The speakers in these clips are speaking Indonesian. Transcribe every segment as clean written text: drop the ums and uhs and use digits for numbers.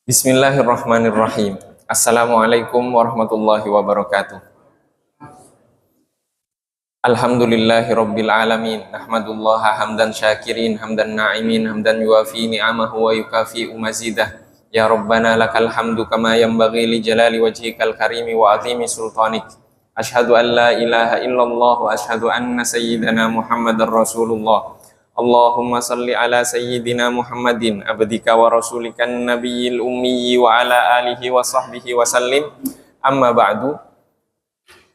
Bismillahirrahmanirrahim. Assalamualaikum warahmatullahi wabarakatuh. Alhamdulillahi rabbil alamin. Nahmadullaha hamdan syakirin, hamdan na'imin, hamdan yuafi ni'amahu wa yukafi mazidah. Ya Rabbana lakal hamdu kama yanbaghi li jalali wajhikal karimi wa azimi sultanik. Ashhadu an la ilaha illallah wa ashhadu anna sayyidana Muhammadar Rasulullah. Allahumma salli ala sayyidina Muhammadin abdika wa rasulikan nabiyil ummi wa ala alihi wa sahbihi wa sallim. Amma ba'du.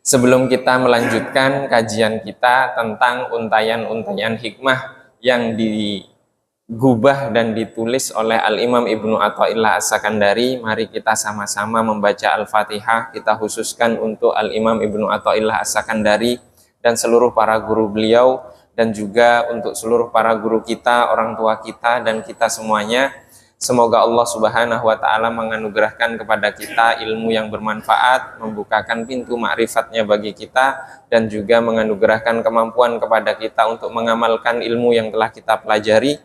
Sebelum kita melanjutkan kajian kita tentang untayan-untayan hikmah yang digubah dan ditulis oleh Al-Imam Ibnu Athaillah As-Sakandari, mari kita sama-sama membaca Al-Fatihah. Kita khususkan untuk Al-Imam Ibnu Athaillah As-Sakandari dan seluruh para guru beliau, dan juga untuk seluruh para guru kita, orang tua kita, dan kita semuanya. Semoga Allah Subhanahu wa ta'ala menganugerahkan kepada kita ilmu yang bermanfaat, membukakan pintu ma'rifatnya bagi kita, dan juga menganugerahkan kemampuan kepada kita untuk mengamalkan ilmu yang telah kita pelajari.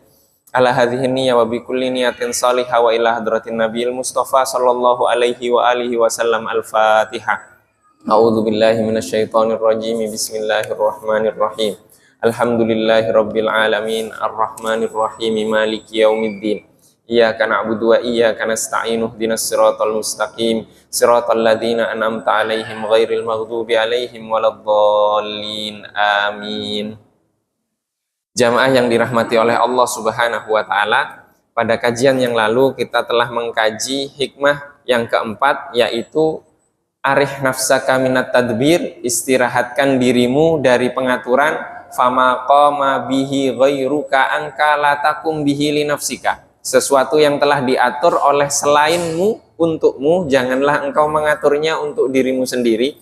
Ala hadhihi niyya wa bi kulli niyatin salihah wa ila hadratin nabiyil mustafa sallallahu alaihi wa alihi wasallam. Al-Fatihah. A'udzu billahi minasyaitonir rajim. Bismillahirrahmanirrahim. Alhamdulillahi rabbil alamin, arrahmanir rahim, maliki yaumiddin. Iyyaka na'budu wa iyyaka nasta'in, ihdinas siratal mustaqim, siratal ladzina an'amta 'alaihim ghairil maghdubi 'alaihim waladdallin. Amin. Jamaah yang dirahmati oleh Allah Subhanahu wa taala, pada kajian yang lalu kita telah mengkaji hikmah yang keempat, yaitu arih nafsaka minat tadbir, istirahatkan dirimu dari pengaturan. Fama qama bihi ghairuka angka la takum bihi li nafsika. Sesuatu yang telah diatur oleh selainmu untukmu, janganlah engkau mengaturnya untuk dirimu sendiri.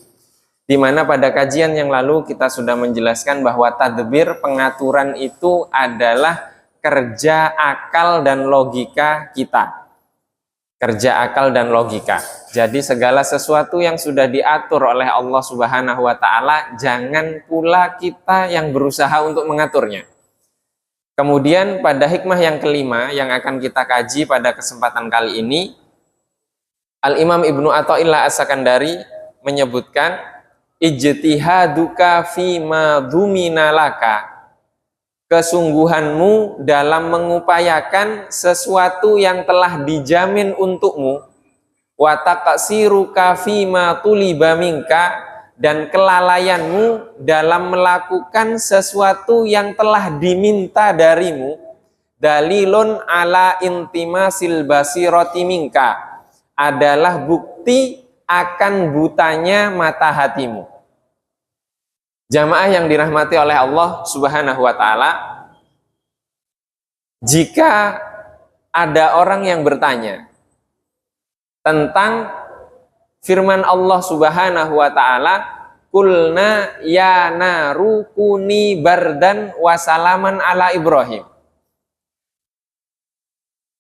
Di mana pada kajian yang lalu kita sudah menjelaskan bahwa tadbir, pengaturan itu adalah kerja akal dan logika kita. Kerja akal dan logika. Jadi segala sesuatu yang sudah diatur oleh Allah Subhanahu wa ta'ala, jangan pula kita yang berusaha untuk mengaturnya. Kemudian pada hikmah yang kelima yang akan kita kaji pada kesempatan kali ini, Al-Imam Ibnu Athaillah As-Sakandari menyebutkan, ijtihaduka fima dhumina laka, kesungguhanmu dalam mengupayakan sesuatu yang telah dijamin untukmu, wa taqsiruka fima tuliba minka, dan kelalaianmu dalam melakukan sesuatu yang telah diminta darimu, dalilun ala intimasil basirati minka, adalah bukti akan butanya mata hatimu. Jamaah yang dirahmati oleh Allah Subhanahu wa ta'ala, jika ada orang yang bertanya tentang firman Allah Subhanahu wa ta'ala, kulna ya naru kuni bardan wa salaman ala Ibrahim.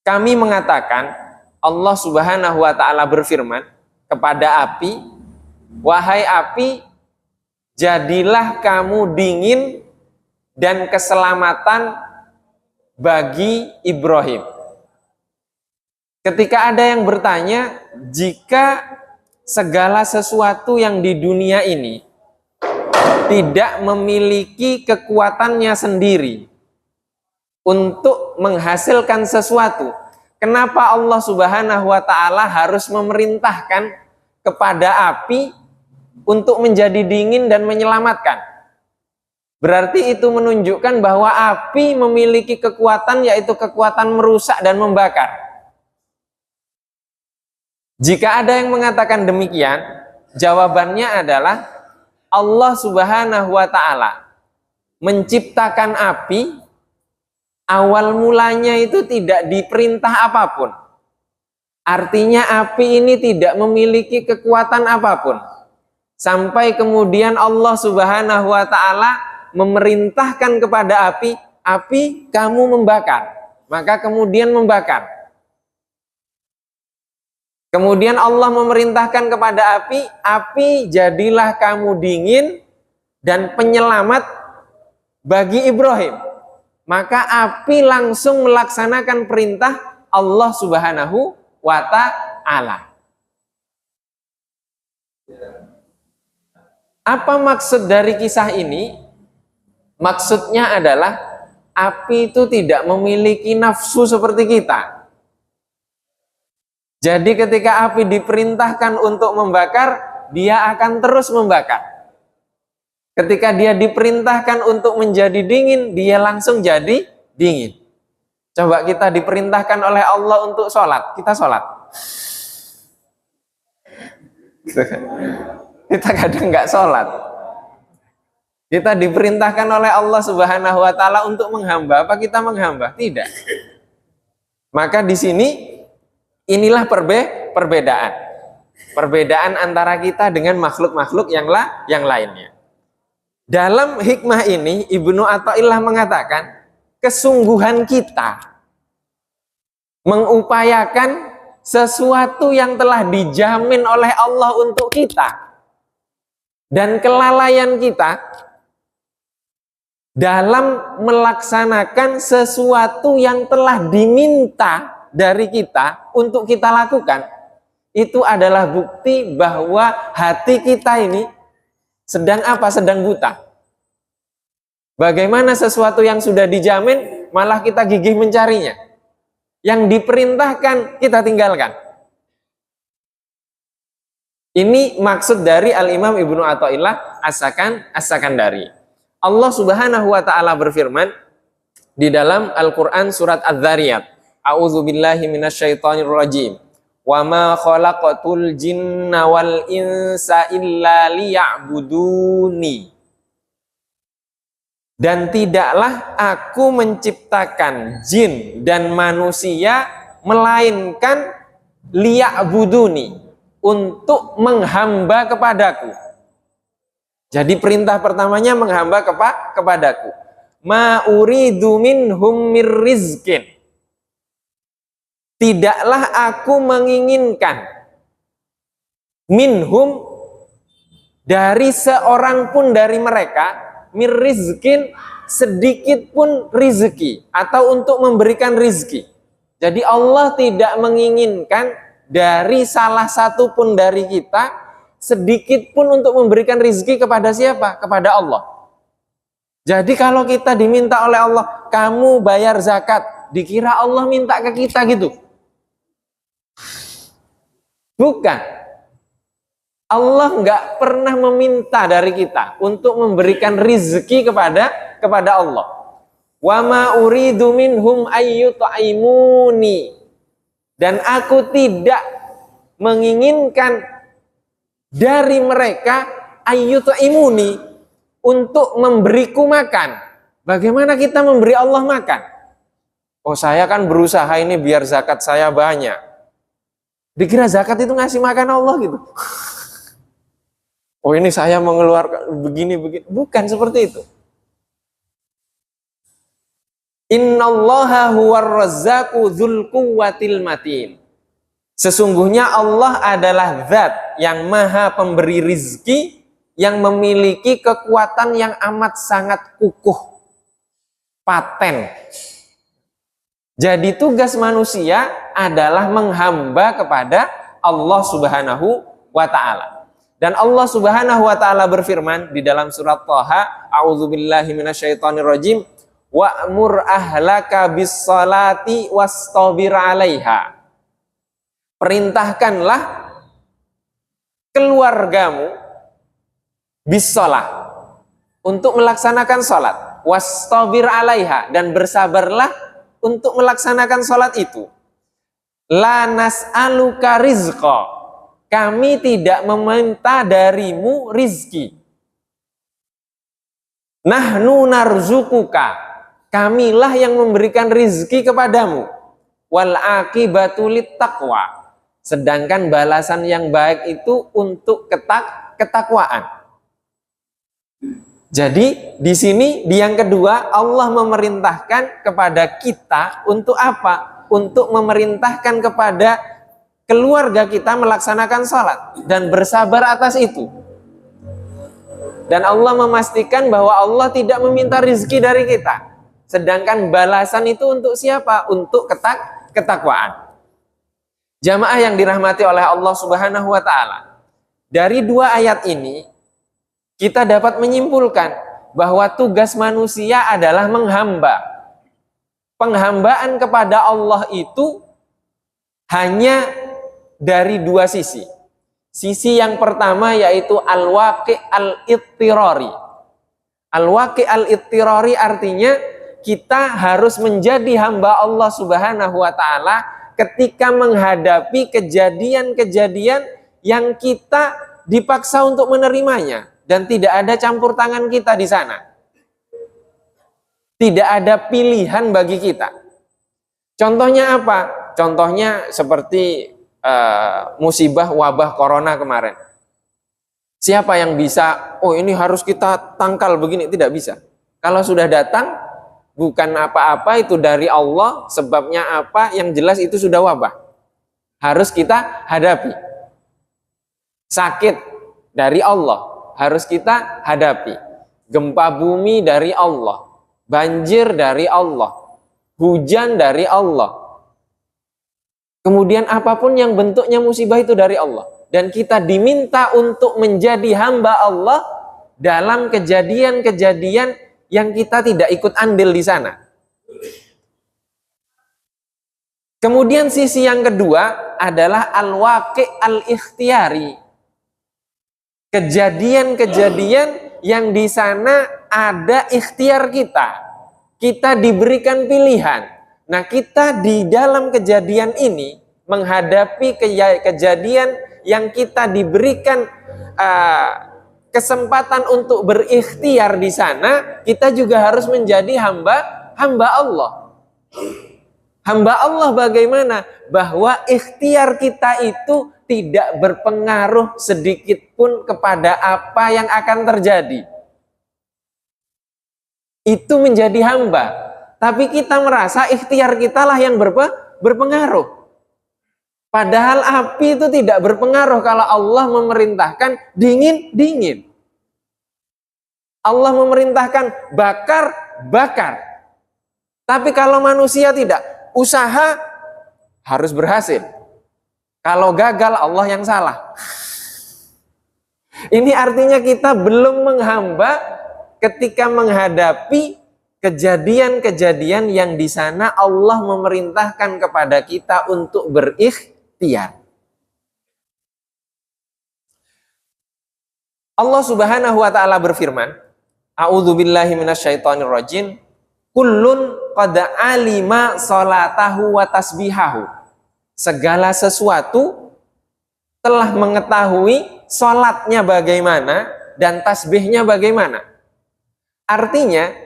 Kami mengatakan, Allah Subhanahu wa ta'ala berfirman kepada api, wahai api, jadilah kamu dingin dan keselamatan bagi Ibrahim. Ketika ada yang bertanya, jika segala sesuatu yang di dunia ini tidak memiliki kekuatannya sendiri untuk menghasilkan sesuatu, kenapa Allah Subhanahu wa ta'ala harus memerintahkan kepada api untuk menjadi dingin dan menyelamatkan? Berarti itu menunjukkan bahwa api memiliki kekuatan, yaitu kekuatan merusak dan membakar. Jika ada yang mengatakan demikian, jawabannya adalah Allah Subhanahu wa ta'ala menciptakan api, awal mulanya itu tidak diperintah apapun. Artinya api ini tidak memiliki kekuatan apapun. Sampai kemudian Allah Subhanahu wa ta'ala memerintahkan kepada api, api kamu membakar. Maka kemudian membakar. Kemudian Allah memerintahkan kepada api, api jadilah kamu dingin dan penyelamat bagi Ibrahim. Maka api langsung melaksanakan perintah Allah Subhanahu wa ta'ala. Apa maksud dari kisah ini? Maksudnya adalah api itu tidak memiliki nafsu seperti kita. Jadi ketika api diperintahkan untuk membakar, dia akan terus membakar. Ketika dia diperintahkan untuk menjadi dingin, dia langsung jadi dingin. Coba kita diperintahkan oleh Allah untuk sholat, kita sholat. Kita kadang nggak sholat. Kita diperintahkan oleh Allah Subhanahu wa ta'ala untuk menghamba, apa kita menghamba? Tidak. Maka di sini inilah perbedaan. Perbedaan antara kita dengan makhluk-makhluk yang lainnya. Dalam hikmah ini, Ibnu Athaillah mengatakan, kesungguhan kita mengupayakan sesuatu yang telah dijamin oleh Allah untuk kita. Dan kelalaian kita dalam melaksanakan sesuatu yang telah diminta dari kita untuk kita lakukan, itu adalah bukti bahwa hati kita ini sedang apa? Sedang buta. Bagaimana sesuatu yang sudah dijamin malah kita gigih mencarinya, yang diperintahkan kita tinggalkan. Ini maksud dari Al-Imam Ibnu Athaillah As-Sakandari. Allah Subhanahu wa ta'ala berfirman di dalam Al-Quran surat Adz-Dzariyat, A'udzu billahi minasyaitonir rajim. Wa ma khalaqatul jinna wal insa illa liya'buduni. Dan tidaklah aku menciptakan jin dan manusia melainkan liya'buduni, untuk menghamba kepadaku. Jadi perintah pertamanya menghamba kepadaku. Ma uridu minhum mir rizkin. Tidaklah aku menginginkan minhum, dari seorang pun dari mereka, mir rizkin, sedikit pun rizki, atau untuk memberikan rizki. Jadi Allah tidak menginginkan dari salah satu pun dari kita sedikit pun untuk memberikan rizki kepada siapa? Kepada Allah. Jadi kalau kita diminta oleh Allah, kamu bayar zakat, dikira Allah minta ke kita gitu. Bukan. Allah nggak pernah meminta dari kita untuk memberikan rizki kepada Allah. Wa ma uridu minhum ayyut'imuni. Dan aku tidak menginginkan dari mereka ayyut'imuni, untuk memberiku makan. Bagaimana kita memberi Allah makan? Oh, saya kan berusaha ini biar zakat saya banyak. Dikira zakat itu ngasih makan Allah gitu. Oh, ini saya mengeluarkan begini. Bukan seperti itu. Innallaha huwar razzaqu dzul quwwatil matin. Sesungguhnya Allah adalah zat yang maha pemberi rizki, yang memiliki kekuatan yang amat sangat kukuh, paten. Jadi tugas manusia adalah menghamba kepada Allah Subhanahu wa ta'ala. Dan Allah Subhanahu wa ta'ala berfirman di dalam surat Thaha, A'udzubillahi minasyaitonirrajim, wa'mur ahlaka bis-salati wastabir 'alaiha. Perintahkanlah keluargamu bis-shalah, untuk melaksanakan salat, wastabir 'alaiha, dan bersabarlah untuk melaksanakan salat itu. La nas'aluka rizqa, kami tidak meminta darimu rizki. Nahnu narzukuka, kamilah yang memberikan rizki kepadamu. Wal aqibatu littaqwa, sedangkan balasan yang baik itu untuk ketakwaan. Jadi di sini di yang kedua, Allah memerintahkan kepada kita untuk apa? Untuk memerintahkan kepada keluarga kita melaksanakan sholat dan bersabar atas itu. Dan Allah memastikan bahwa Allah tidak meminta rizki dari kita. Sedangkan balasan itu untuk siapa? Untuk ketakwaan. Jamaah yang dirahmati oleh Allah Subhanahu wa Ta'ala, dari dua ayat ini kita dapat menyimpulkan bahwa tugas manusia adalah menghamba. Penghambaan kepada Allah itu hanya dari dua sisi. Sisi yang pertama yaitu al-waqi' al-ittirari. Al-waqi' al-ittirari artinya kita harus menjadi hamba Allah Subhanahu wa Ta'ala ketika menghadapi kejadian-kejadian yang kita dipaksa untuk menerimanya dan tidak ada campur tangan kita di sana. Tidak ada pilihan bagi kita. Contohnya apa? Contohnya seperti musibah wabah corona kemarin. Siapa yang bisa, oh ini harus kita tangkal begini? Tidak bisa. Kalau sudah datang, bukan apa-apa, itu dari Allah, sebabnya apa, yang jelas itu sudah wabah. Harus kita hadapi. Sakit dari Allah, harus kita hadapi. Gempa bumi dari Allah, banjir dari Allah, hujan dari Allah. Kemudian apapun yang bentuknya musibah itu dari Allah. Dan kita diminta untuk menjadi hamba Allah dalam kejadian-kejadian yang kita tidak ikut andil di sana. Kemudian sisi yang kedua adalah al-waqi' al-ikhtiyari. Kejadian-kejadian yang di sana ada ikhtiar kita. Kita diberikan pilihan. Nah, kita di dalam kejadian ini menghadapi kejadian yang kita diberikan kesempatan untuk berikhtiar di sana, kita juga harus menjadi hamba Allah. Hamba Allah bagaimana? Bahwa ikhtiar kita itu tidak berpengaruh sedikit pun kepada apa yang akan terjadi. Itu menjadi hamba. Tapi kita merasa ikhtiar kita lah yang berpengaruh. Padahal api itu tidak berpengaruh kalau Allah memerintahkan dingin. Allah memerintahkan bakar. Tapi kalau manusia tidak, usaha harus berhasil. Kalau gagal, Allah yang salah. Ini artinya kita belum menghamba ketika menghadapi kejadian-kejadian yang di sana Allah memerintahkan kepada kita untuk berikhtiar. Allah Subhanahu wa Ta'ala berfirman, A'udzubillahi minasyaitonirrajim, kullun qad alima salatahu wa tasbihahu. Segala sesuatu telah mengetahui salatnya bagaimana dan tasbihnya bagaimana. Artinya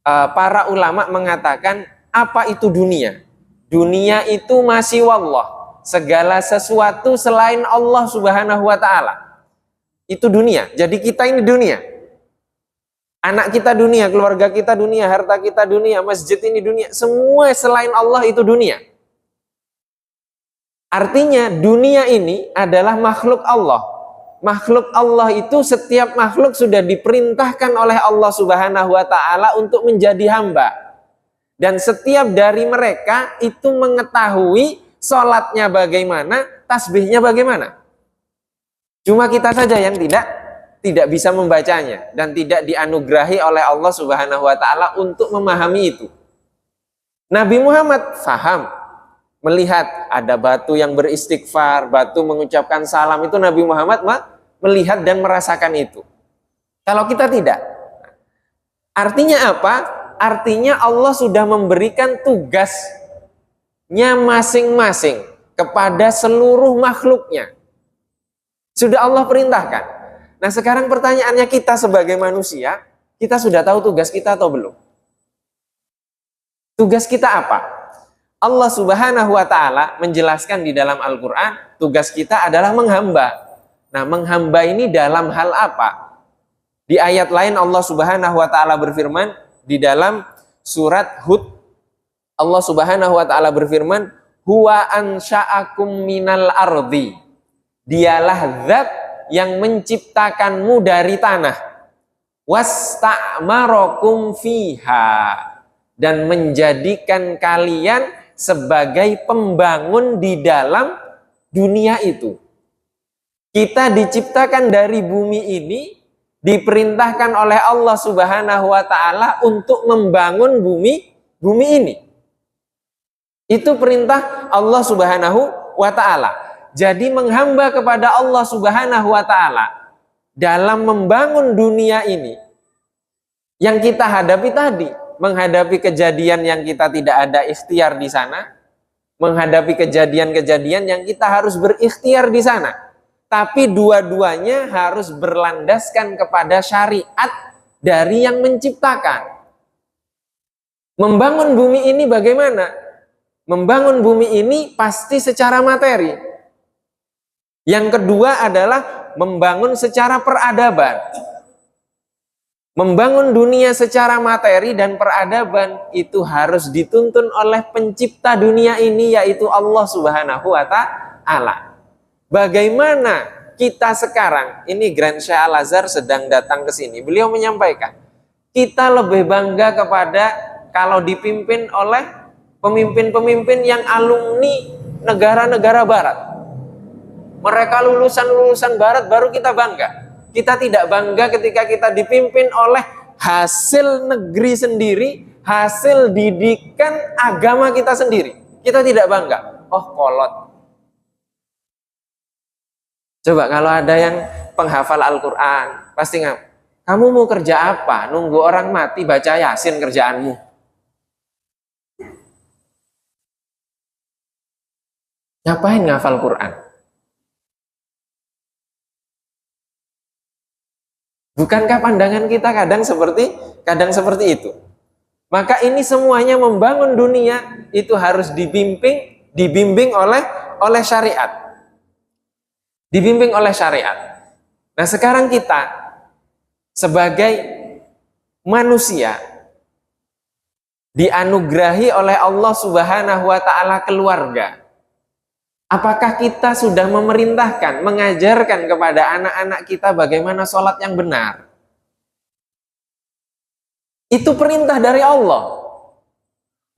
para ulama mengatakan, apa itu dunia? Dunia itu masih wallah. Segala sesuatu selain Allah Subhanahu wa Ta'ala itu dunia. Jadi kita ini dunia. Anak kita dunia, keluarga kita dunia, harta kita dunia, masjid ini dunia. Semua selain Allah itu dunia. Artinya dunia ini adalah makhluk Allah. Makhluk Allah itu, setiap makhluk sudah diperintahkan oleh Allah Subhanahu wa Ta'ala untuk menjadi hamba. Dan setiap dari mereka itu mengetahui sholatnya bagaimana, tasbihnya bagaimana. Cuma kita saja yang tidak bisa membacanya dan tidak dianugerahi oleh Allah Subhanahu wa Ta'ala untuk memahami itu. Nabi Muhammad faham, melihat ada batu yang beristighfar, batu mengucapkan salam, itu Nabi Muhammad melihat dan merasakan itu. Kalau kita tidak. Artinya apa? Artinya Allah sudah memberikan tugasnya masing-masing kepada seluruh makhluknya. Sudah Allah perintahkan. Nah, sekarang pertanyaannya, kita sebagai manusia, kita sudah tahu tugas kita atau belum? Tugas kita apa? Allah Subhanahu wa Ta'ala menjelaskan di dalam Al-Quran, tugas kita adalah menghamba. Nah, menghamba ini dalam hal apa? Di ayat lain Allah Subhanahu wa Ta'ala berfirman, di dalam surat Hud, Allah Subhanahu wa Ta'ala berfirman, huwa ansha'akum minal ardi. Dialah zat yang menciptakanmu dari tanah. Wasta'marakum fiha, dan menjadikan kalian sebagai pembangun di dalam dunia itu. Kita diciptakan dari bumi ini, diperintahkan oleh Allah Subhanahu wa taala untuk membangun bumi ini. Itu perintah Allah Subhanahu wa taala. Jadi menghamba kepada Allah Subhanahu wa taala dalam membangun dunia ini yang kita hadapi tadi, menghadapi kejadian yang kita tidak ada ikhtiar di sana, menghadapi kejadian-kejadian yang kita harus berikhtiar di sana. Tapi dua-duanya harus berlandaskan kepada syariat dari yang menciptakan. Membangun bumi ini bagaimana? Membangun bumi ini pasti secara materi. Yang kedua adalah membangun secara peradaban. Membangun dunia secara materi dan peradaban itu harus dituntun oleh pencipta dunia ini, yaitu Allah Subhanahu wa taala. Bagaimana kita sekarang, ini Grand Syekh Al-Azhar sedang datang ke sini. Beliau menyampaikan, kita lebih bangga kepada kalau dipimpin oleh pemimpin-pemimpin yang alumni negara-negara barat. Mereka lulusan-lulusan barat, baru kita bangga. Kita tidak bangga ketika kita dipimpin oleh hasil negeri sendiri, hasil didikan agama kita sendiri. Kita tidak bangga. Oh, kolot. Coba kalau ada yang penghafal Al-Quran, pasti kamu mau kerja apa? Nunggu orang mati baca Yasin kerjaanmu. Ngapain ngafal Quran? Bukankah pandangan kita kadang seperti itu? Maka ini semuanya membangun dunia itu harus dibimbing oleh syariat. Dibimbing oleh syariat. Nah, sekarang kita sebagai manusia dianugerahi oleh Allah Subhanahu wa taala keluarga. Apakah kita sudah memerintahkan, mengajarkan kepada anak-anak kita bagaimana sholat yang benar? Itu perintah dari Allah.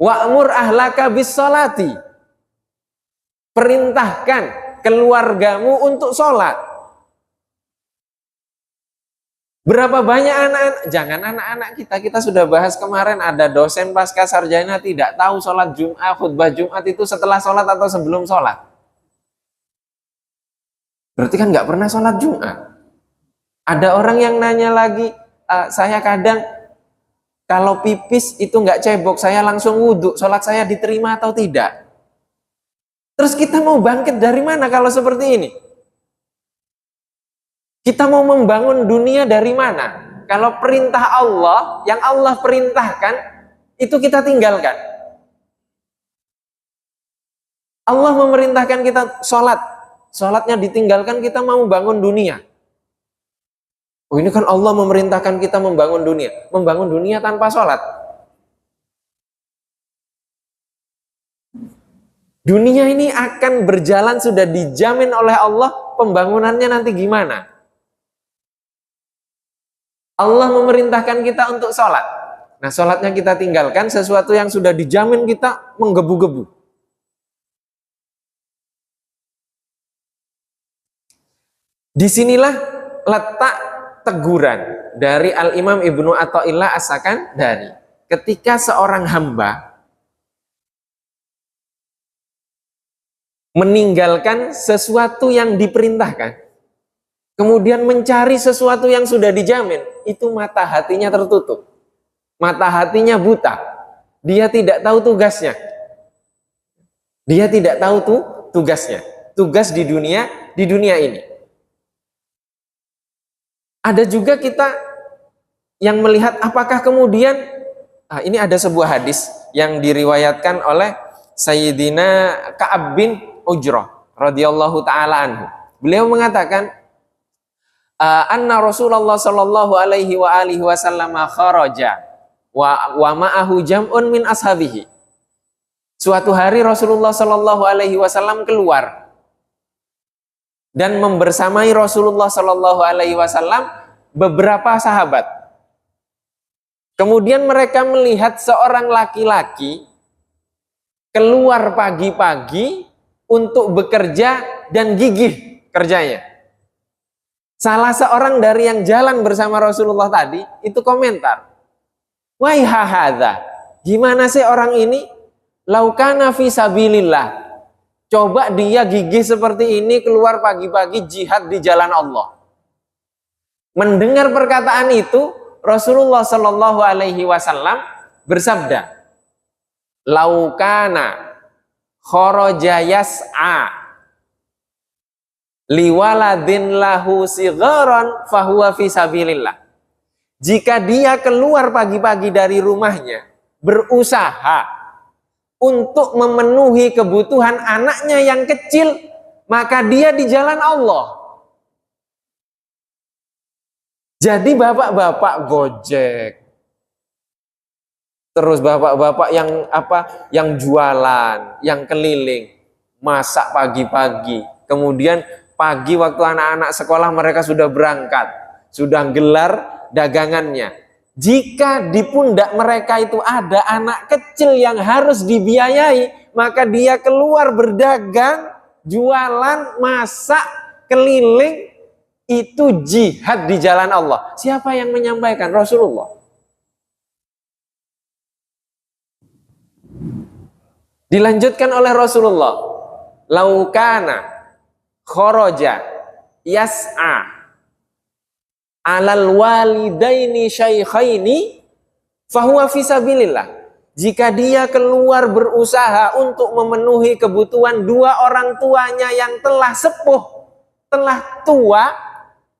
Wa'mur ahlaka bis sholati. Perintahkan keluargamu untuk sholat. Berapa banyak anak-anak, jangan anak-anak kita sudah bahas kemarin, ada dosen pasca sarjana tidak tahu sholat Jumat, khutbah Jumat itu setelah sholat atau sebelum sholat. Berarti kan nggak pernah sholat Jumat. Ada orang yang nanya lagi, saya kadang kalau pipis itu nggak cebok, saya langsung wudhu, sholat saya diterima atau tidak? Terus kita mau bangkit dari mana kalau seperti ini? Kita mau membangun dunia dari mana? Kalau perintah Allah, yang Allah perintahkan, itu kita tinggalkan. Allah memerintahkan kita sholat. Sholatnya ditinggalkan, kita mau bangun dunia. Oh, ini kan Allah memerintahkan kita membangun dunia. Membangun dunia tanpa sholat. Dunia ini akan berjalan, sudah dijamin oleh Allah, pembangunannya nanti gimana? Allah memerintahkan kita untuk sholat. Nah, sholatnya kita tinggalkan, sesuatu yang sudah dijamin kita menggebu-gebu. Disinilah letak teguran dari Al-Imam Ibnu Athaillah As-Sakandari. Ketika seorang hamba meninggalkan sesuatu yang diperintahkan, kemudian mencari sesuatu yang sudah dijamin, itu mata hatinya tertutup. Mata hatinya buta. Dia tidak tahu tugasnya. Dia tidak tahu tugasnya. Tugas di dunia ini. Ada juga kita yang melihat apakah kemudian ini ada sebuah hadis yang diriwayatkan oleh Sayyidina Ka'ab bin Ujrah radhiyallahu taala anhu. Beliau mengatakan anna Rasulullah sallallahu alaihi wa alihi wasallam kharaja wa ma'ahu jam'un min ashabihi. Suatu hari Rasulullah Shallallahu Alaihi Wasallam keluar dan membersamai Rasulullah Shallallahu Alaihi Wasallam beberapa sahabat. Kemudian mereka melihat seorang laki-laki keluar pagi-pagi untuk bekerja dan gigih kerjanya. Salah seorang dari yang jalan bersama Rasulullah tadi itu komentar, "Wahai hadza, gimana sih orang ini? Laukana fi sabilillah." Coba dia gigih seperti ini, keluar pagi-pagi jihad di jalan Allah. Mendengar perkataan itu, Rasulullah Shallallahu Alaihi Wasallam bersabda, "Laukana kharaja yas'a liwaladin lahu sigharan fahuwa fi sabilillah." Jika dia keluar pagi-pagi dari rumahnya berusaha untuk memenuhi kebutuhan anaknya yang kecil, maka dia di jalan Allah. Jadi bapak-bapak Gojek, terus bapak-bapak yang jualan, yang keliling, masak pagi-pagi, kemudian pagi waktu anak-anak sekolah mereka sudah berangkat, sudah gelar dagangannya. Jika di pundak mereka itu ada anak kecil yang harus dibiayai, maka dia keluar berdagang, jualan, masak, keliling, itu jihad di jalan Allah. Siapa yang menyampaikan? Rasulullah. Dilanjutkan oleh Rasulullah, "Laukana kharaja yas'a alal walidaini syaikhaini fahuwa fisabilillah." Jika dia keluar berusaha untuk memenuhi kebutuhan dua orang tuanya yang telah sepuh, telah tua,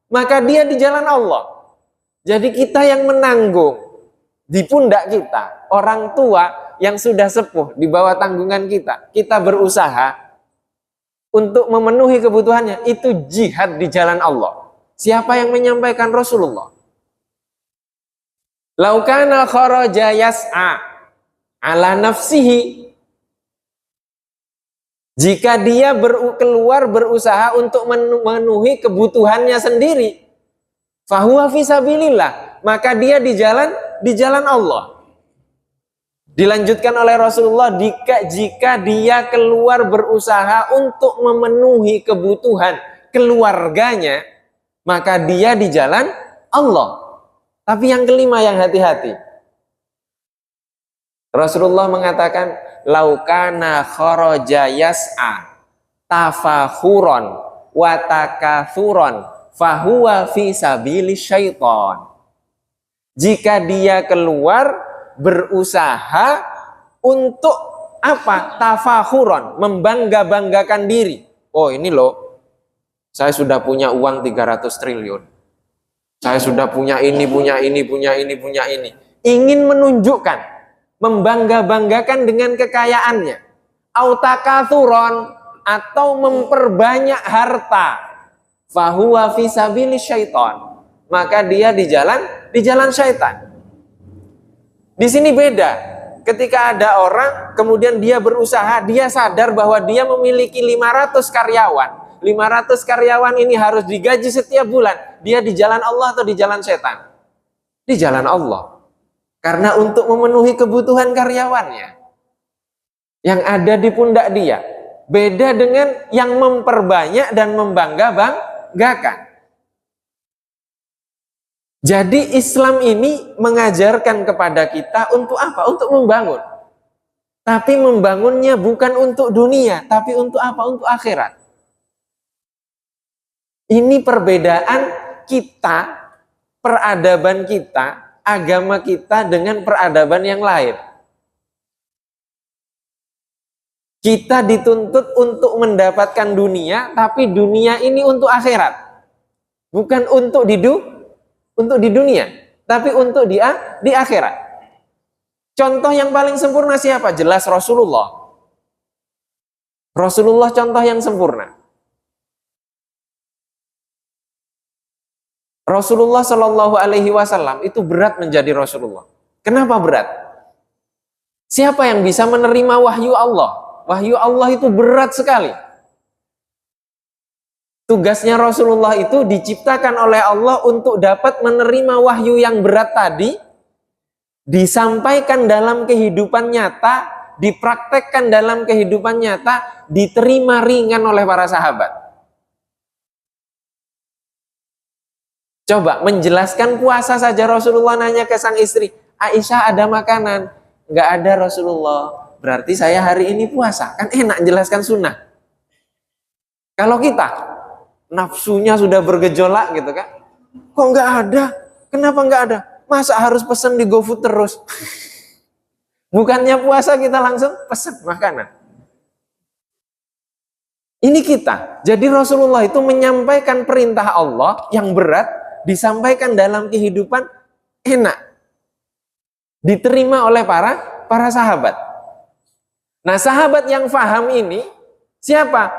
maka dia di jalan Allah. Jadi kita yang menanggung di pundak kita orang tua yang sudah sepuh di bawah tanggungan kita, kita berusaha untuk memenuhi kebutuhannya, itu jihad di jalan Allah. Siapa yang menyampaikan? Rasulullah. Laukana kharaja yas'a ala nafsihi. Jika dia keluar berusaha untuk memenuhi kebutuhannya sendiri, fahuwa fisabilillah, maka dia di jalan Allah. Dilanjutkan oleh Rasulullah, jika dia keluar berusaha untuk memenuhi kebutuhan keluarganya, maka dia di jalan Allah. Tapi yang kelima yang hati-hati. Rasulullah mengatakan, "Laukana kharaja yas'a tafakhuron wa takathuron fahuwa fi sabilis syaiton." Jika dia keluar berusaha untuk apa? Tafakhuron, membangga-banggakan diri. Oh, ini loh, saya sudah punya uang 300 triliun. Saya sudah punya ini, punya ini, punya ini, punya ini. Ingin menunjukkan, membangga-banggakan dengan kekayaannya. Autakathuron, atau memperbanyak harta. Fahuwa fisabilis syaiton. Maka dia di jalan syaitan. Di sini beda. Ketika ada orang, kemudian dia berusaha, dia sadar bahwa dia memiliki 500 karyawan. 500 karyawan ini harus digaji setiap bulan. Dia di jalan Allah atau di jalan setan? Di jalan Allah. Karena untuk memenuhi kebutuhan karyawannya yang ada di pundak dia. Beda dengan yang memperbanyak dan membangga-banggakan. Jadi Islam ini mengajarkan kepada kita untuk apa? Untuk membangun. Tapi membangunnya bukan untuk dunia, tapi untuk apa? Untuk akhirat. Ini perbedaan kita, peradaban kita, agama kita dengan peradaban yang lain. Kita dituntut untuk mendapatkan dunia, tapi dunia ini untuk akhirat. Bukan untuk di dunia, tapi untuk di akhirat. Contoh yang paling sempurna siapa? Jelas Rasulullah. Rasulullah contoh yang sempurna. Rasulullah Shallallahu Alaihi Wasallam itu berat menjadi Rasulullah. Kenapa berat? Siapa yang bisa menerima wahyu Allah? Wahyu Allah itu berat sekali. Tugasnya Rasulullah itu diciptakan oleh Allah untuk dapat menerima wahyu yang berat tadi, disampaikan dalam kehidupan nyata, dipraktekkan dalam kehidupan nyata, diterima ringan oleh para sahabat. Coba menjelaskan puasa saja Rasulullah nanya ke sang istri, Aisyah ada makanan? Nggak ada Rasulullah. Berarti saya hari ini puasa. Kan enak jelaskan sunnah. Kalau kita nafsunya sudah bergejolak gitu kan, kok nggak ada? Kenapa nggak ada? Masa harus pesan di GoFood terus? Bukannya puasa kita langsung pesan makanan. Ini kita. Jadi Rasulullah itu menyampaikan perintah Allah yang berat, disampaikan dalam kehidupan enak, diterima oleh para sahabat. Nah, sahabat yang faham ini siapa?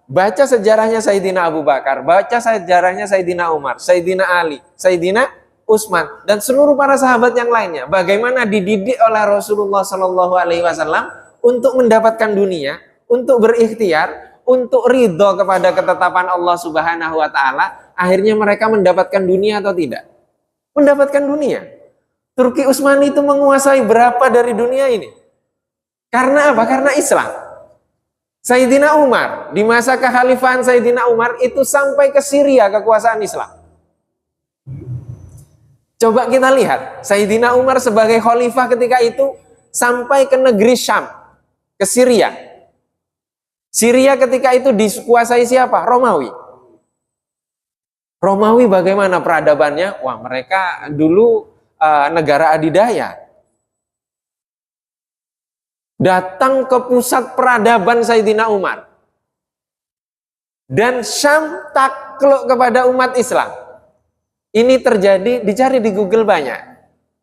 Baca sejarahnya Sayyidina Abu Bakar, baca sejarahnya Sayyidina Umar, Sayyidina Ali, Sayyidina Utsman, dan seluruh para sahabat yang lainnya. Bagaimana dididik oleh Rasulullah Shallallahu Alaihi Wasallam untuk mendapatkan dunia, untuk berikhtiar, untuk ridho kepada ketetapan Allah Subhanahu Wa Taala. Akhirnya mereka mendapatkan dunia atau tidak? Mendapatkan dunia. Turki Utsmani itu menguasai berapa dari dunia ini? Karena apa? Karena Islam. Sayyidina Umar, di masa kekhalifahan Sayyidina Umar itu sampai ke Syria kekuasaan Islam. Coba kita lihat, Sayyidina Umar sebagai khalifah ketika itu sampai ke negeri Syam, ke Syria. Syria ketika itu dikuasai siapa? Romawi. Romawi bagaimana peradabannya? Wah, mereka dulu negara adidaya. Datang ke pusat peradaban Sayyidina Umar. Dan Syam takluk kepada umat Islam. Ini terjadi, dicari di Google banyak.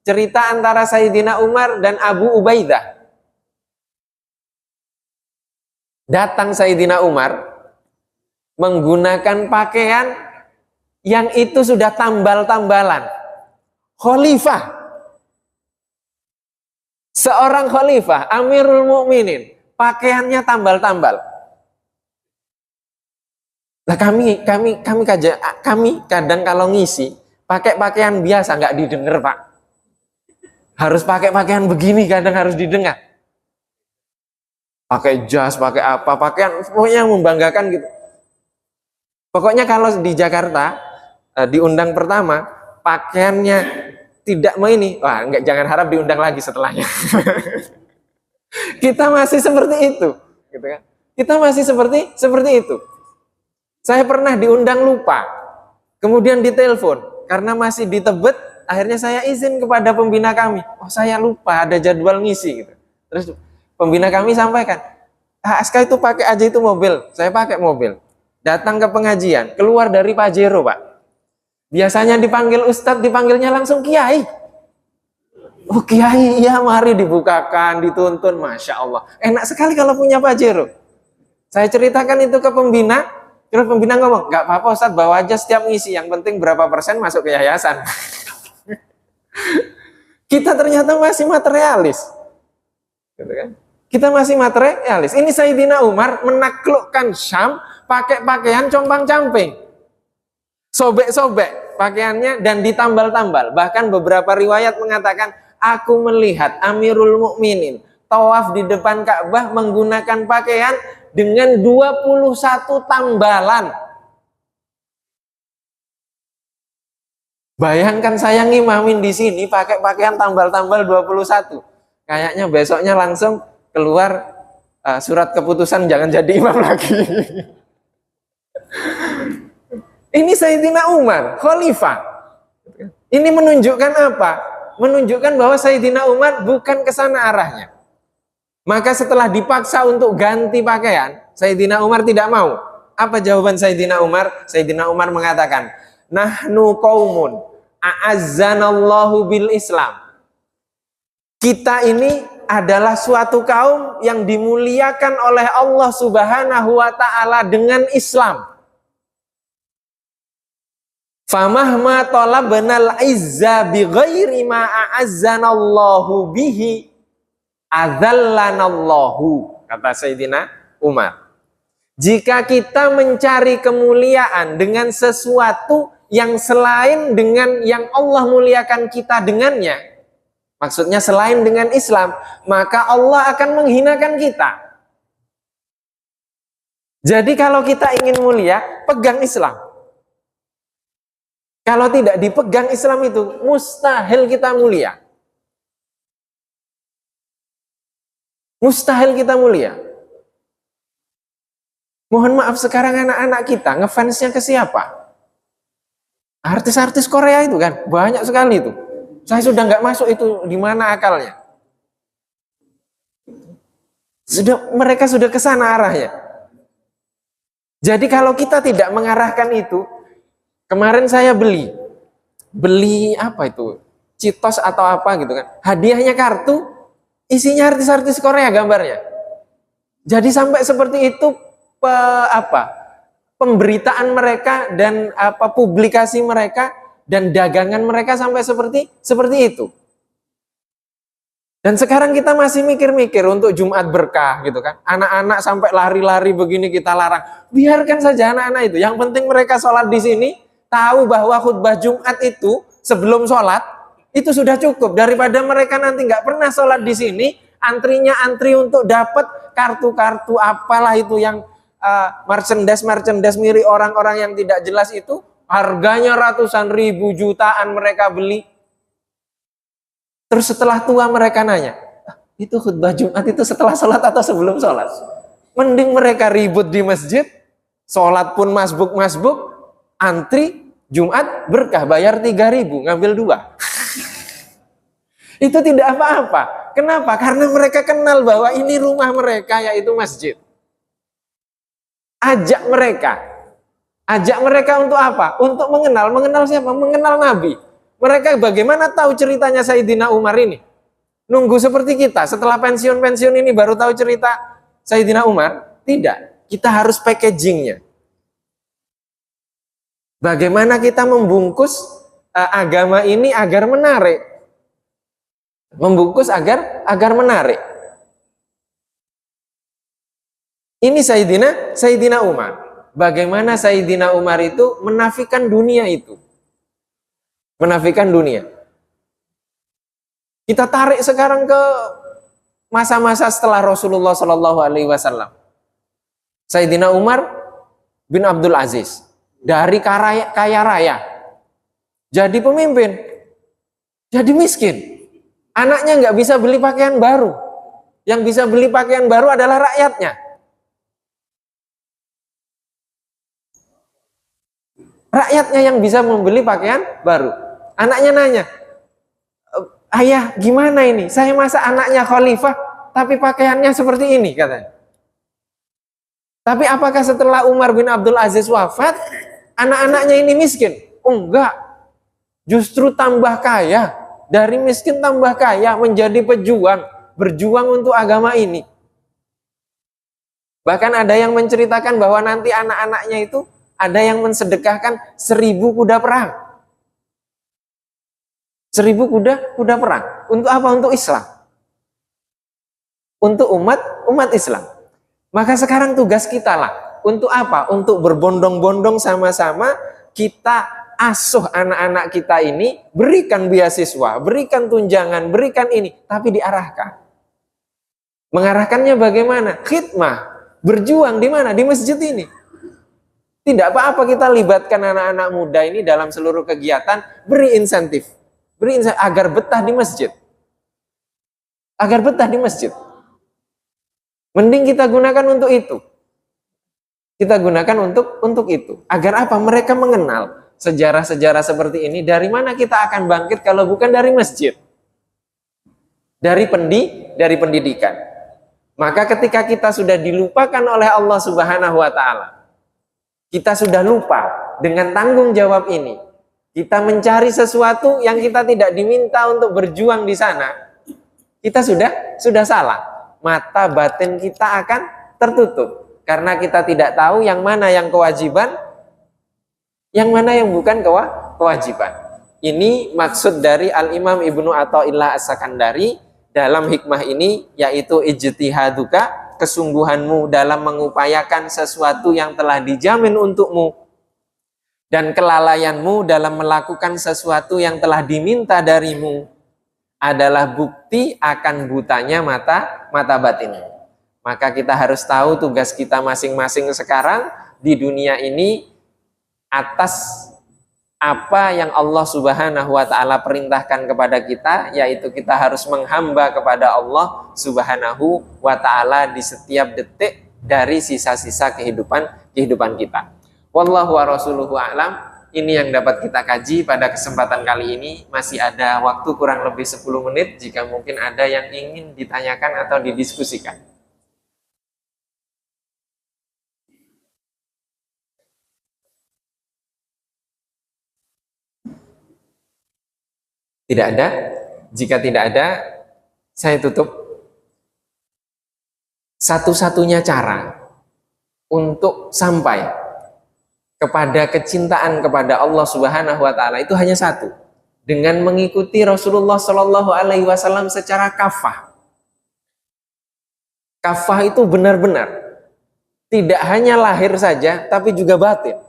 Cerita antara Sayyidina Umar dan Abu Ubaidah. Datang Sayyidina Umar menggunakan pakaian yang itu sudah tambal-tambalan. Khalifah. Seorang khalifah, Amirul Mukminin, pakaiannya tambal-tambal. Nah, kami kadang kalau ngisi pakai pakaian biasa nggak didengar, Pak. Harus pakai pakaian begini, kadang harus didengar. Pakai jas, pakai apa, pakaian pokoknya yang membanggakan gitu. Pokoknya kalau di Jakarta diundang pertama, pakaiannya tidak mau ini, wah enggak, jangan harap diundang lagi setelahnya. Kita masih seperti itu, gitu kan? Kita masih seperti itu. Saya pernah diundang lupa, kemudian ditelepon karena masih di Tebet. Akhirnya saya izin kepada pembina kami, oh saya lupa ada jadwal ngisi, gitu. Terus pembina kami sampaikan, SK itu pakai aja itu mobil, saya pakai mobil. Datang ke pengajian, keluar dari Pajero, Pak. Biasanya dipanggil Ustadz, dipanggilnya langsung Kiai. Oh Kiai, ya mari dibukakan, dituntun, Masya Allah. Enak sekali kalau punya Pajero. Saya ceritakan itu ke pembina, terus pembina ngomong, nggak apa-apa Ustadz, bawa aja setiap ngisi, yang penting berapa persen masuk ke yayasan. Kita ternyata masih materialis. Gitu kan? Kita masih materialis. Ini Sayyidina Umar menaklukkan Syam pakai pakaian compang-camping. Sobek-sobek pakaiannya dan ditambal-tambal. Bahkan beberapa riwayat mengatakan, aku melihat Amirul Mukminin tawaf di depan Ka'bah menggunakan pakaian dengan 21 tambalan. Bayangkan saya ngimamin di sini pakai pakaian tambal-tambal 21. Kayaknya besoknya langsung keluar surat keputusan jangan jadi imam lagi. Ini Sayyidina Umar, khalifah. Ini menunjukkan apa? Menunjukkan bahwa Sayyidina Umar bukan ke sana arahnya. Maka setelah dipaksa untuk ganti pakaian, Sayyidina Umar tidak mau. Apa jawaban Sayyidina Umar? Sayyidina Umar mengatakan, nahnu qaumun a'azzanallahu bil Islam. Kita ini adalah suatu kaum yang dimuliakan oleh Allah Subhanahu wa Ta'ala dengan Islam. Famahma talabnal izza bi ghairi ma a'azzanallahu bihi adzallanallahu, kata Sayyidina Umar. Jika kita mencari kemuliaan dengan sesuatu yang selain dengan yang Allah muliakan kita dengannya, maksudnya selain dengan Islam, maka Allah akan menghinakan kita. Jadi kalau kita ingin mulia, pegang Islam. Kalau tidak dipegang Islam itu, mustahil kita mulia. Mustahil kita mulia. Mohon maaf, sekarang anak-anak kita ngefansnya ke siapa? Artis-artis Korea itu kan, banyak sekali itu. Saya sudah nggak masuk itu di mana akalnya. Mereka sudah ke sana arahnya. Jadi kalau kita tidak mengarahkan itu, kemarin saya beli apa itu? Citos atau apa gitu kan. Hadiahnya kartu, isinya artis-artis Korea gambarnya. Jadi sampai seperti itu pemberitaan mereka dan publikasi mereka dan dagangan mereka sampai seperti itu. Dan sekarang kita masih mikir-mikir untuk Jumat berkah gitu kan. Anak-anak sampai lari-lari begini kita larang. Biarkan saja anak-anak itu. Yang penting mereka sholat di sini, tahu bahwa khutbah Jumat itu sebelum sholat itu sudah cukup, daripada mereka nanti nggak pernah sholat di sini, antrinya antri untuk dapat kartu-kartu apalah itu yang merchandise mirip orang-orang yang tidak jelas itu, harganya ratusan ribu, jutaan mereka beli. Terus setelah tua mereka nanya, itu khutbah Jumat itu setelah sholat atau sebelum sholat? Mending mereka ribut di masjid, sholat pun masbuk, antri, Jumat berkah, bayar 3.000, ngambil 2. Itu tidak apa-apa. Kenapa? Karena mereka kenal bahwa ini rumah mereka, yaitu masjid. Ajak mereka untuk apa? Untuk mengenal siapa? Mengenal Nabi. Mereka bagaimana tahu ceritanya Sayyidina Umar ini? Nunggu seperti kita, setelah pensiun ini baru tahu cerita Sayyidina Umar? Tidak, kita harus packagingnya. Bagaimana kita membungkus agama ini agar menarik? Membungkus agar menarik. Ini Sayyidina Umar. Bagaimana Sayyidina Umar itu menafikan dunia itu. Menafikan dunia. Kita tarik sekarang ke masa-masa setelah Rasulullah SAW. Sayyidina Umar bin Abdul Aziz. Dari kaya raya. Jadi pemimpin. Jadi miskin. Anaknya nggak bisa beli pakaian baru. Yang bisa beli pakaian baru adalah rakyatnya. Rakyatnya yang bisa membeli pakaian baru. Anaknya nanya, ayah gimana ini? Saya masa anaknya khalifah, tapi pakaiannya seperti ini katanya. Tapi apakah setelah Umar bin Abdul Aziz wafat, anak-anaknya ini miskin? Oh enggak, justru tambah kaya. Dari miskin tambah kaya, menjadi pejuang, berjuang untuk agama ini. Bahkan ada yang menceritakan bahwa nanti anak-anaknya itu ada yang mensedekahkan 1.000 kuda perang. 1.000 kuda perang. Untuk apa? Untuk Islam. Untuk umat Islam. Maka sekarang tugas kita lah. Untuk apa? Untuk berbondong-bondong sama-sama kita asuh anak-anak kita ini, berikan beasiswa, berikan tunjangan, berikan ini, tapi diarahkan. Mengarahkannya bagaimana? Khidmah, berjuang di mana? Di masjid ini. Tidak apa-apa kita libatkan anak-anak muda ini dalam seluruh kegiatan, beri insentif agar betah di masjid. Agar betah di masjid. Mending kita gunakan untuk itu. Kita gunakan untuk itu. Agar apa? Mereka mengenal sejarah-sejarah seperti ini. Dari mana kita akan bangkit kalau bukan dari masjid? Dari pendidikan. Maka ketika kita sudah dilupakan oleh Allah Subhanahu wa Ta'ala, kita sudah lupa dengan tanggung jawab ini. Kita mencari sesuatu yang kita tidak diminta untuk berjuang di sana. Kita sudah salah. Mata batin kita akan tertutup. Karena kita tidak tahu yang mana yang kewajiban, yang mana yang bukan kewajiban. Ini maksud dari Al-Imam Ibnu Athaillah As-Sakandari dalam hikmah ini, yaitu ijtihaduka, kesungguhanmu dalam mengupayakan sesuatu yang telah dijamin untukmu, dan kelalaianmu dalam melakukan sesuatu yang telah diminta darimu adalah bukti akan butanya mata batinmu. Maka kita harus tahu tugas kita masing-masing sekarang di dunia ini atas apa yang Allah Subhanahu wa taala perintahkan kepada kita, yaitu kita harus menghamba kepada Allah Subhanahu wa taala di setiap detik dari sisa-sisa kehidupan kita. Wallahu wa rasuluhu a'lam. Ini yang dapat kita kaji pada kesempatan kali ini. Masih ada waktu kurang lebih 10 menit jika mungkin ada yang ingin ditanyakan atau didiskusikan. Tidak ada? Jika tidak ada, saya tutup. Satu-satunya cara untuk sampai kepada kecintaan kepada Allah Subhanahu wa taala itu hanya satu, dengan mengikuti Rasulullah Shallallahu alaihi wasallam secara kafah. Kafah itu benar-benar, tidak hanya lahir saja tapi juga batin.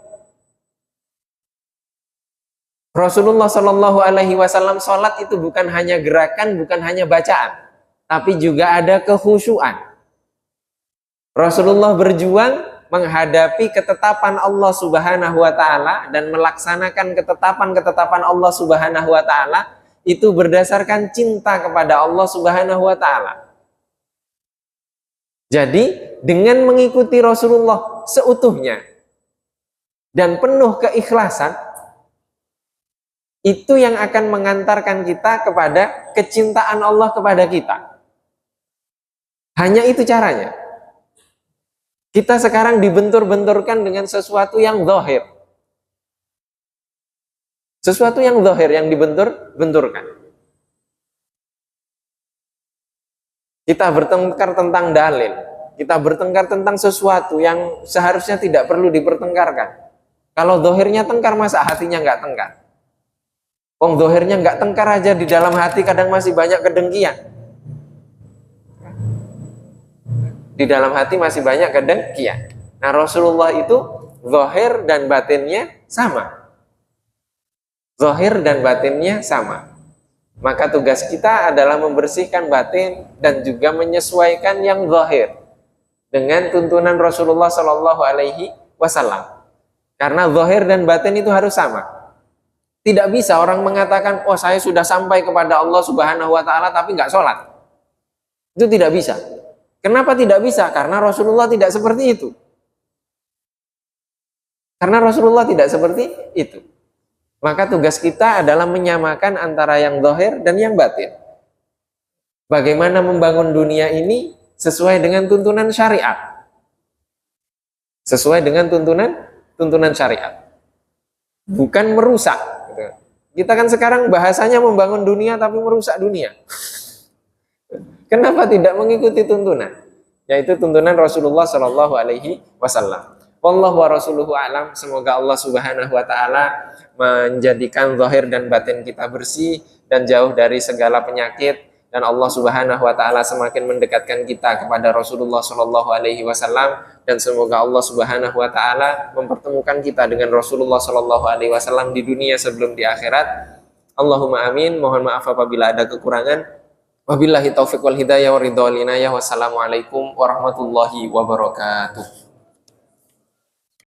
Rasulullah Shallallahu alaihi wasallam sholat itu bukan hanya gerakan, bukan hanya bacaan, tapi juga ada kekhusyuan. Rasulullah berjuang menghadapi ketetapan Allah Subhanahu wa taala dan melaksanakan ketetapan-ketetapan Allah Subhanahu wa taala itu berdasarkan cinta kepada Allah Subhanahu wa taala. Jadi, dengan mengikuti Rasulullah seutuhnya dan penuh keikhlasan, itu yang akan mengantarkan kita kepada kecintaan Allah kepada kita. Hanya itu caranya. Kita sekarang dibentur-benturkan dengan sesuatu yang zahir. Sesuatu yang zahir, yang dibentur-benturkan. Kita bertengkar tentang dalil. Kita bertengkar tentang sesuatu yang seharusnya tidak perlu dipertengkarkan. Kalau zahirnya tengkar, masa hatinya nggak tengkar? Wong zahirnya nggak tengkar aja, di dalam hati kadang masih banyak kedengkian. Di dalam hati masih banyak kedengkian. Nah, Rasulullah itu zahir dan batinnya sama. Zahir dan batinnya sama. Maka tugas kita adalah membersihkan batin dan juga menyesuaikan yang zahir dengan tuntunan Rasulullah Shallallahu alaihi wasallam. Karena zahir dan batin itu harus sama. Tidak bisa orang mengatakan, "Oh, saya sudah sampai kepada Allah Subhanahu wa taala tapi nggak sholat." Itu tidak bisa. Kenapa tidak bisa? Karena Rasulullah tidak seperti itu. Karena Rasulullah tidak seperti itu. Maka tugas kita adalah menyamakan antara yang zahir dan yang batin. Bagaimana membangun dunia ini sesuai dengan tuntunan syariat. Sesuai dengan tuntunan syariat. Bukan merusak. Kita kan sekarang bahasanya membangun dunia tapi merusak dunia. Kenapa tidak mengikuti tuntunan? Yaitu tuntunan Rasulullah Shallallahu alaihi wasallam. Wallahu wa rasuluhu a'lam. Semoga Allah Subhanahu wa taala menjadikan zahir dan batin kita bersih dan jauh dari segala penyakit, dan Allah Subhanahu wa taala semakin mendekatkan kita kepada Rasulullah Shallallahu alaihi wasallam, dan semoga Allah Subhanahu wa taala mempertemukan kita dengan Rasulullah Shallallahu alaihi wasallam di dunia sebelum di akhirat. Allahumma amin. Mohon maaf apabila ada kekurangan. Wabillahi taufiq wal hidayah wa ridha wal inayah. Wassalamualaikum warahmatullahi wabarakatuh.